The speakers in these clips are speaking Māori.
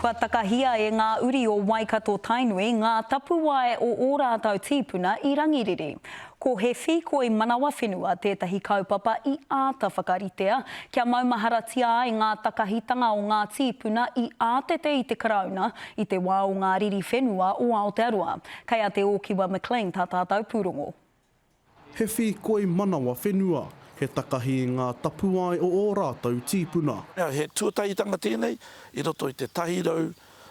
Kua takahia e ngā uri o Waikato Tainui, ngā tapuwae o ō rātou tīpuna I rangiriri. Ko he whikoi manawa whenua tētahi kaupapa I āta whakaritea, kia maumaharatia ai ngā takahitanga o ngā tīpuna I ātete I te karauna I te wā o ngā riri whenua o Aotearoa. Kei a te Ōkiwa McLean tā tātou pūrongo. He whikoi manawa whenua, he takahi ngā tapuai o ō rātou tīpuna. He tuatahitanga tēnei, I roto I te tahirau,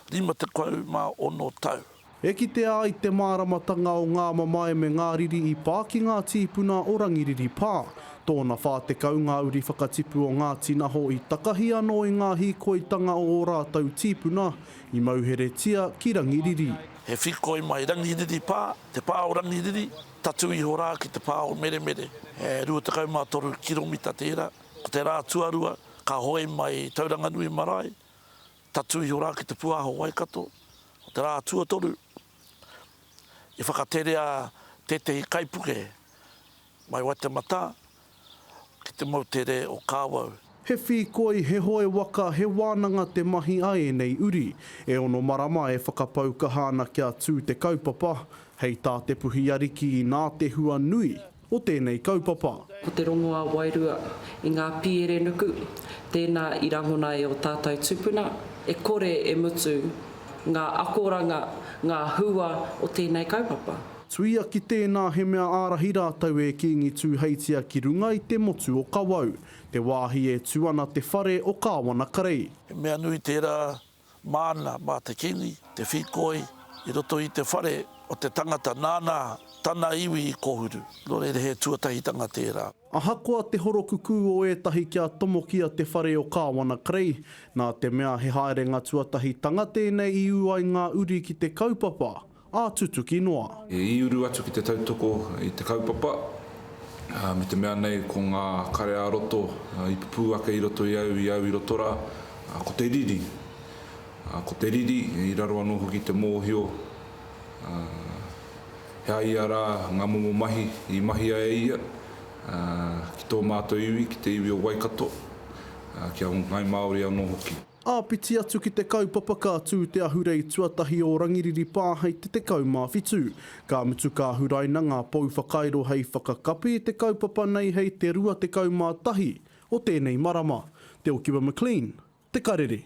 56 tau. E ki te a I te māramatanga o ngā mamae me ngā riri I pā ki ngā tīpuna o rangiriri pā. Tōna whātekau ngā uri whakatipu o ngā tinaho I takahi anō I ngā hīkoitanga o ō rātou tīpuna I mauheretia ki rangiriri. He whikoi mai rangiriri pā, te pā o rangiriri, tatu I horā ki te pā o mere mere. He 23 kiromita tērā, ko te rā tuarua, ka hoe mai Tauranganui marae, tatu I horā ki te puaho Waikato, ko te rā tuatoru. I whakaterea tetehi kaipuke, mai Waitemata, ki te mautere o Kāwau. He whikoi he hoe waka he wānanga te mahi ai nei uri, e ono marama e whakapau kahana kia tū te kaupapa, hei tā te puhi ariki I nā te hua nui o tēnei kaupapa. Ko te rongoa wairua I ngā piere nuku, tēnā I rangona e o tātou tupuna, e kore e mutu ngā akoranga, ngā hua o tēnei kaupapa. Tuia ki tēnā he mea ārahi rātau e kingi tū heitia ki runga I te motu o Kawau, te wāhi e tuana te whare o Kāwana Karei. He mea nui tērā māna mā te kini, te whikoi, I roto I te whare o te tangata nāna, tana iwi I kohuru. Lore he tuatahitanga tērā. Ahakoa te horokuku o ētahi kia tomokia te whare o Kāwana Karei, nā te mea he haerenga tuatahitanga tēnei I uai ngā uri ki te kaupapa, a tutuki noa. I uru atu ki te tautoko I te kaupapa, me te mea nei ko ngā kare a roto, I pupuake I roto I au I roto rā, ko te riri. Ko te riri, I raro anō hoki te mōhio, he aia rā ngā momo mahi, I mahi a e ia, ki tō mātou iwi, ki te iwi o Waikato, ki a ngai Māori anō hoki. Āpiti atu ki te kaupapa ka tū te ahurei tuatahi o rangiriri pā hei te kaumawhitu. Ka mutu ka huraina ngā pou whakairo hei whakakapi te kaupapa nei hei te rua te kaumātahi o tēnei marama. Te Ōkiwa McLean, te karere.